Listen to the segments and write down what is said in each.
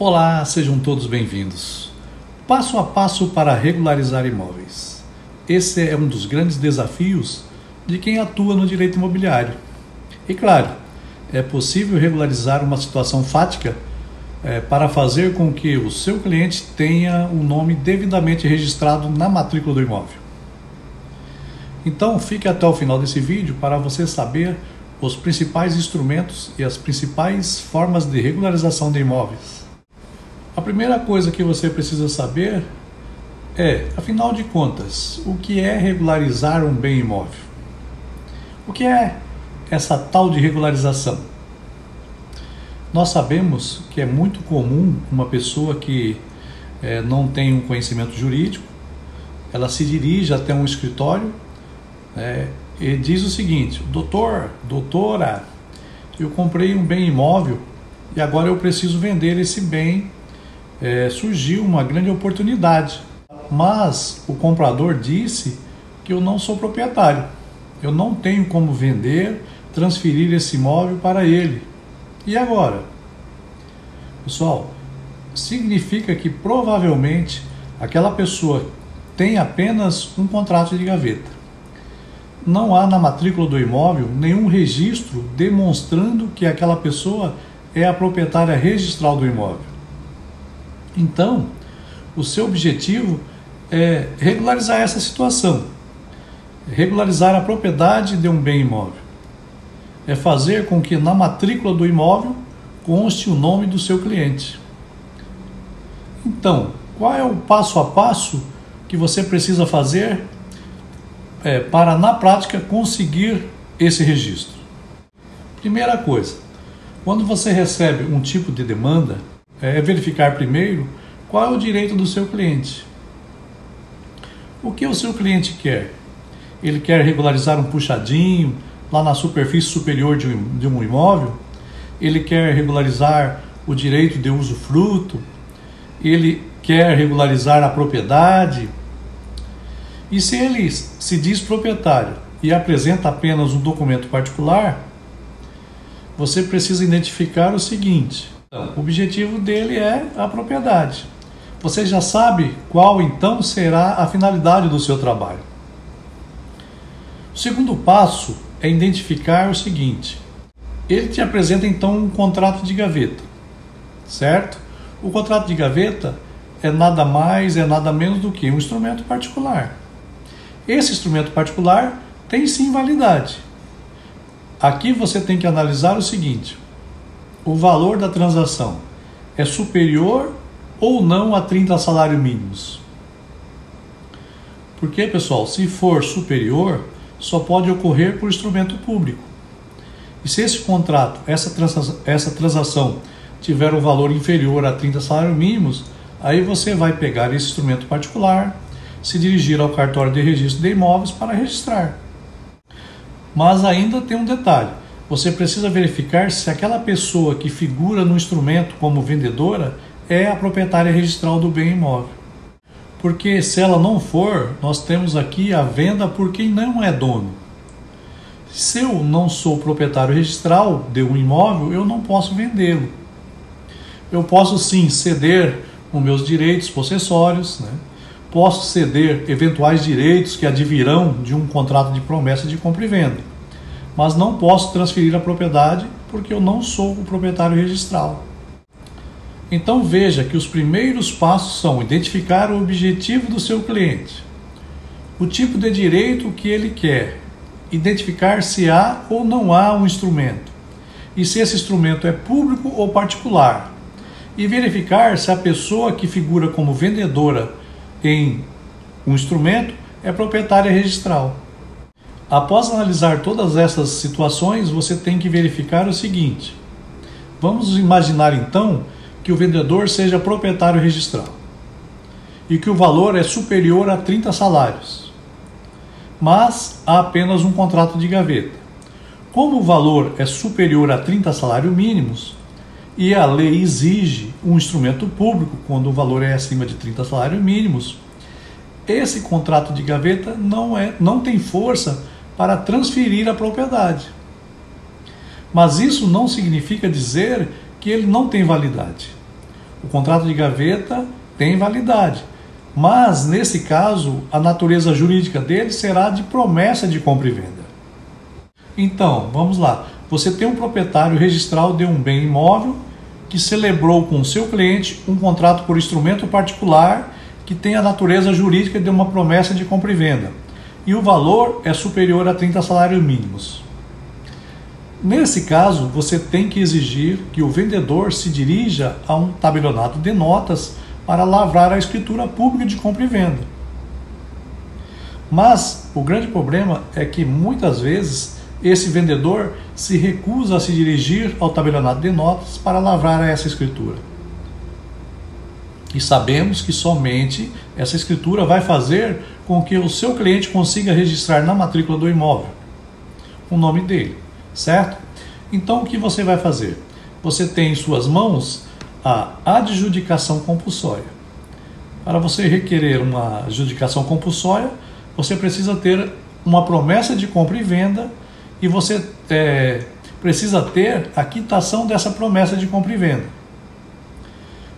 Olá, sejam todos bem-vindos. Passo a passo para regularizar imóveis. Esse é um dos grandes desafios de quem atua no direito imobiliário. E claro, é possível regularizar uma situação fática para fazer com que o seu cliente tenha o nome devidamente registrado na matrícula do imóvel. Então, fique até o final desse vídeo para você saber os principais instrumentos e as principais formas de regularização de imóveis. A primeira coisa que você precisa saber é, afinal de contas, o que é regularizar um bem imóvel? O que é essa tal de regularização? Nós sabemos que é muito comum uma pessoa que não tem um conhecimento jurídico, ela se dirige até um escritório e diz o seguinte: doutora, eu comprei um bem imóvel e agora eu preciso vender esse bem. Surgiu uma grande oportunidade, mas o comprador disse que eu não sou proprietário, eu não tenho como vender, transferir esse imóvel para ele. E agora? Pessoal, significa que provavelmente aquela pessoa tem apenas um contrato de gaveta. Não há na matrícula do imóvel nenhum registro demonstrando que aquela pessoa é a proprietária registral do imóvel. Então, o seu objetivo é regularizar essa situação, regularizar a propriedade de um bem imóvel. É fazer com que na matrícula do imóvel conste o nome do seu cliente. Então, qual é o passo a passo que você precisa fazer para, na prática, conseguir esse registro? Primeira coisa, quando você recebe um tipo de demanda, é verificar primeiro qual é o direito do seu cliente. O que o seu cliente quer? Ele quer regularizar um puxadinho lá na superfície superior de um imóvel? Ele quer regularizar o direito de usufruto? Ele quer regularizar a propriedade? E se ele se diz proprietário e apresenta apenas um documento particular, você precisa identificar o seguinte: o objetivo dele é a propriedade. Você já sabe qual então será a finalidade do seu trabalho. O segundo passo é identificar o seguinte: ele te apresenta então um contrato de gaveta, certo? O contrato de gaveta é nada mais, é nada menos do que um instrumento particular. Esse instrumento particular tem sim validade. Aqui você tem que analisar o seguinte: o valor da transação é superior ou não a 30 salários mínimos? Porque, pessoal, se for superior, só pode ocorrer por instrumento público. E se esse contrato, essa transação tiver um valor inferior a 30 salários mínimos, aí você vai pegar esse instrumento particular, se dirigir ao cartório de registro de imóveis para registrar. Mas ainda tem um detalhe: você precisa verificar se aquela pessoa que figura no instrumento como vendedora é a proprietária registral do bem imóvel. Porque se ela não for, nós temos aqui a venda por quem não é dono. Se eu não sou proprietário registral de um imóvel, eu não posso vendê-lo. Eu posso sim ceder os meus direitos possessórios, posso ceder eventuais direitos que advirão de um contrato de promessa de compra e venda, mas não posso transferir a propriedade porque eu não sou o proprietário registral. Então veja que os primeiros passos são identificar o objetivo do seu cliente, o tipo de direito que ele quer, identificar se há ou não há um instrumento, e se esse instrumento é público ou particular, e verificar se a pessoa que figura como vendedora em um instrumento é proprietária registral. Após analisar todas essas situações, você tem que verificar o seguinte: vamos imaginar então que o vendedor seja proprietário registral e que o valor é superior a 30 salários, mas há apenas um contrato de gaveta. Como o valor é superior a 30 salários mínimos e a lei exige um instrumento público quando o valor é acima de 30 salários mínimos, esse contrato de gaveta não tem força para transferir a propriedade. Mas isso não significa dizer que ele não tem validade. O contrato de gaveta tem validade, mas nesse caso a natureza jurídica dele será de promessa de compra e venda. Então, vamos lá. Você tem um proprietário registral de um bem imóvel que celebrou com o seu cliente um contrato por instrumento particular que tem a natureza jurídica de uma promessa de compra e venda, e o valor é superior a 30 salários mínimos. Nesse caso, você tem que exigir que o vendedor se dirija a um tabelionato de notas para lavrar a escritura pública de compra e venda. Mas o grande problema é que muitas vezes esse vendedor se recusa a se dirigir ao tabelionato de notas para lavrar essa escritura. E sabemos que somente essa escritura vai fazer com que o seu cliente consiga registrar na matrícula do imóvel o nome dele, certo? Então o que você vai fazer? Você tem em suas mãos a adjudicação compulsória. Para você requerer uma adjudicação compulsória, você precisa ter uma promessa de compra e venda e você precisa ter a quitação dessa promessa de compra e venda.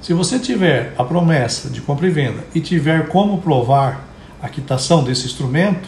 Se você tiver a promessa de compra e venda e tiver como provar a quitação desse instrumento,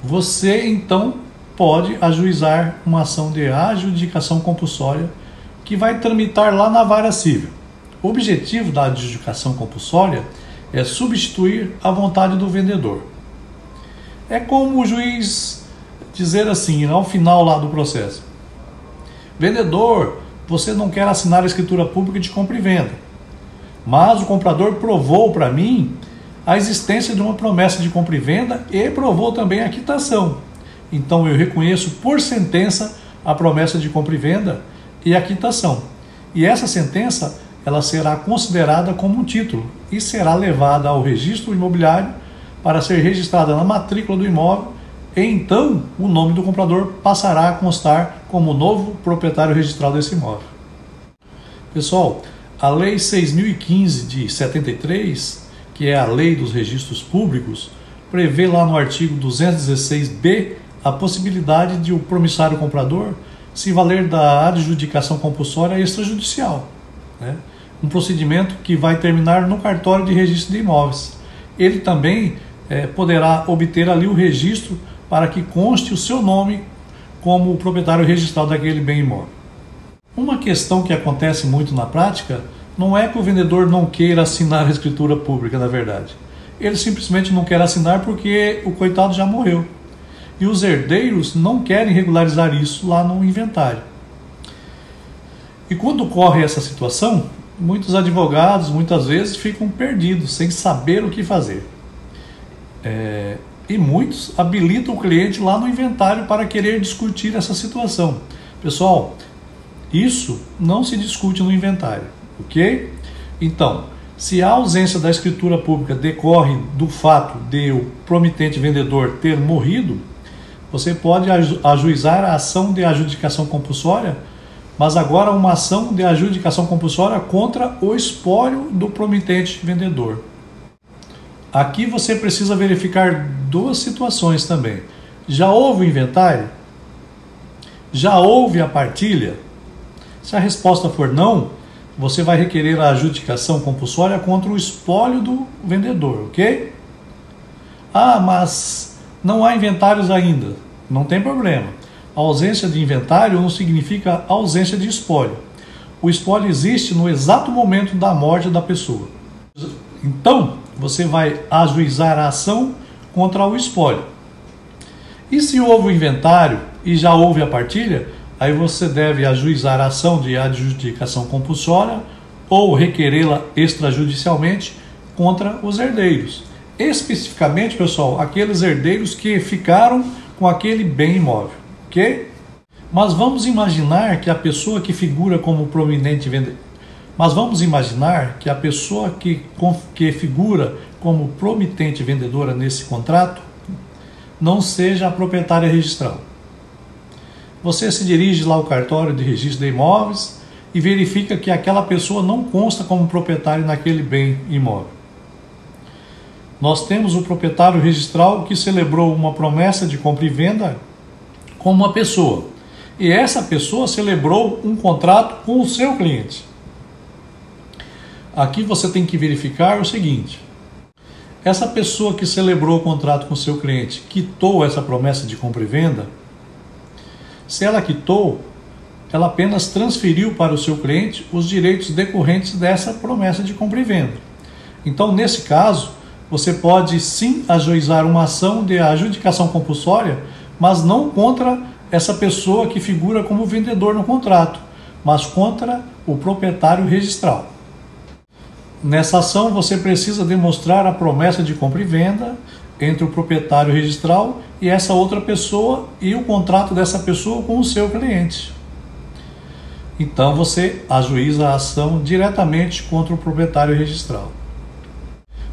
você então pode ajuizar uma ação de adjudicação compulsória que vai tramitar lá na vara civil. O objetivo da adjudicação compulsória é substituir a vontade do vendedor. É como o juiz dizer assim, ao final lá do processo: vendedor, você não quer assinar a escritura pública de compra e venda, mas o comprador provou para mim a existência de uma promessa de compra e venda e provou também a quitação. Então eu reconheço por sentença a promessa de compra e venda e a quitação. E essa sentença ela será considerada como um título e será levada ao registro imobiliário para ser registrada na matrícula do imóvel, e então o nome do comprador passará a constar como novo proprietário registral desse imóvel. Pessoal, a Lei 6.015 de 73, que é a Lei dos Registros Públicos, prevê lá no artigo 216b a possibilidade de o promissário comprador se valer da adjudicação compulsória extrajudicial, um procedimento que vai terminar no cartório de registro de imóveis. Ele também poderá obter ali o registro para que conste o seu nome como o proprietário registral daquele bem imóvel. Uma questão que acontece muito na prática não é que o vendedor não queira assinar a escritura pública, na verdade. Ele simplesmente não quer assinar porque o coitado já morreu. E os herdeiros não querem regularizar isso lá no inventário. E quando ocorre essa situação, muitos advogados muitas vezes ficam perdidos, sem saber o que fazer. E muitos habilitam o cliente lá no inventário para querer discutir essa situação. Pessoal, isso não se discute no inventário, ok? Então, se a ausência da escritura pública decorre do fato de o promitente vendedor ter morrido, você pode ajuizar a ação de adjudicação compulsória, mas agora uma ação de adjudicação compulsória contra o espólio do promitente vendedor. Aqui você precisa verificar duas situações também. Já houve o inventário? Já houve a partilha? Se a resposta for não, você vai requerer a adjudicação compulsória contra o espólio do vendedor, ok? Ah, mas não há inventários ainda. Não tem problema. A ausência de inventário não significa ausência de espólio. O espólio existe no exato momento da morte da pessoa. Então, você vai ajuizar a ação contra o espólio. E se houve o inventário e já houve a partilha, aí você deve ajuizar a ação de adjudicação compulsória ou requerê-la extrajudicialmente contra os herdeiros. Especificamente, pessoal, aqueles herdeiros que ficaram com aquele bem imóvel, ok? Mas vamos imaginar que a pessoa que figura como prominente vendedor, que figura como promitente vendedora nesse contrato não seja a proprietária registral. Você se dirige lá ao cartório de registro de imóveis e verifica que aquela pessoa não consta como proprietário naquele bem imóvel. Nós temos o proprietário registral que celebrou uma promessa de compra e venda com uma pessoa. E essa pessoa celebrou um contrato com o seu cliente. Aqui você tem que verificar o seguinte: essa pessoa que celebrou o contrato com o seu cliente quitou essa promessa de compra e venda? Se ela quitou, ela apenas transferiu para o seu cliente os direitos decorrentes dessa promessa de compra e venda. Então, nesse caso, você pode sim ajuizar uma ação de adjudicação compulsória, mas não contra essa pessoa que figura como vendedor no contrato, mas contra o proprietário registral. Nessa ação, você precisa demonstrar a promessa de compra e venda entre o proprietário registral e essa outra pessoa e o contrato dessa pessoa com o seu cliente. Então, você ajuiza a ação diretamente contra o proprietário registral.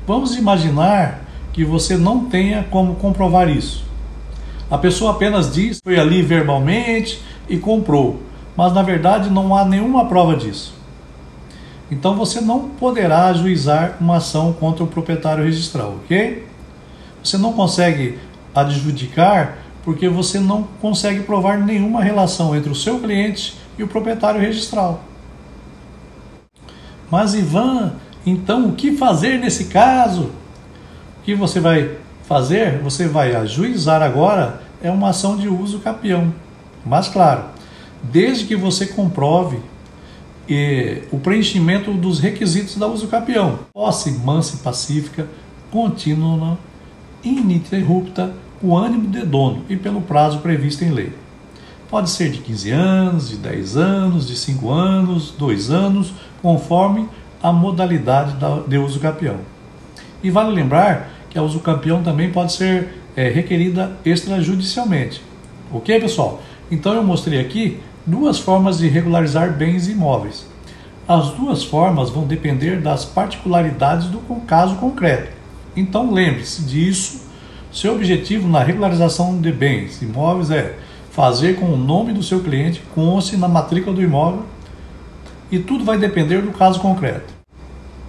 Vamos imaginar que você não tenha como comprovar isso. A pessoa apenas diz que foi ali verbalmente e comprou, mas na verdade não há nenhuma prova disso. Então você não poderá ajuizar uma ação contra o proprietário registral, ok? Você não consegue adjudicar porque você não consegue provar nenhuma relação entre o seu cliente e o proprietário registral. Mas Ivan, então o que fazer nesse caso? O que você vai fazer? Você vai ajuizar agora uma ação de uso capião. Mas claro, desde que você comprove o preenchimento dos requisitos da uso capião: posse mansa e pacífica, contínua, ininterrupta, o ânimo de dono e pelo prazo previsto em lei. Pode ser de 15 anos, de 10 anos, de 5 anos, 2 anos, conforme a modalidade de uso capião. E vale lembrar que a uso capião também pode ser requerida extrajudicialmente. Ok, pessoal? Então eu mostrei aqui duas formas de regularizar bens imóveis. As duas formas vão depender das particularidades do caso concreto. Então lembre-se disso. Seu objetivo na regularização de bens imóveis é fazer com o nome do seu cliente conste na matrícula do imóvel, e tudo vai depender do caso concreto.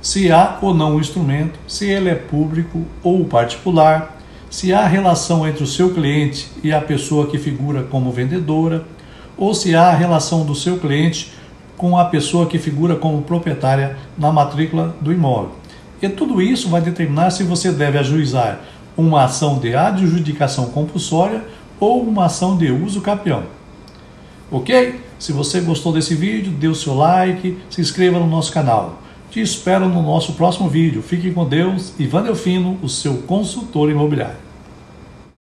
Se há ou não o instrumento, se ele é público ou particular, se há relação entre o seu cliente e a pessoa que figura como vendedora, ou se há a relação do seu cliente com a pessoa que figura como proprietária na matrícula do imóvel. E tudo isso vai determinar se você deve ajuizar uma ação de adjudicação compulsória ou uma ação de uso capião. Ok? Se você gostou desse vídeo, dê o seu like, se inscreva no nosso canal. Te espero no nosso próximo vídeo. Fique com Deus. Ivan Delfino, o seu consultor imobiliário.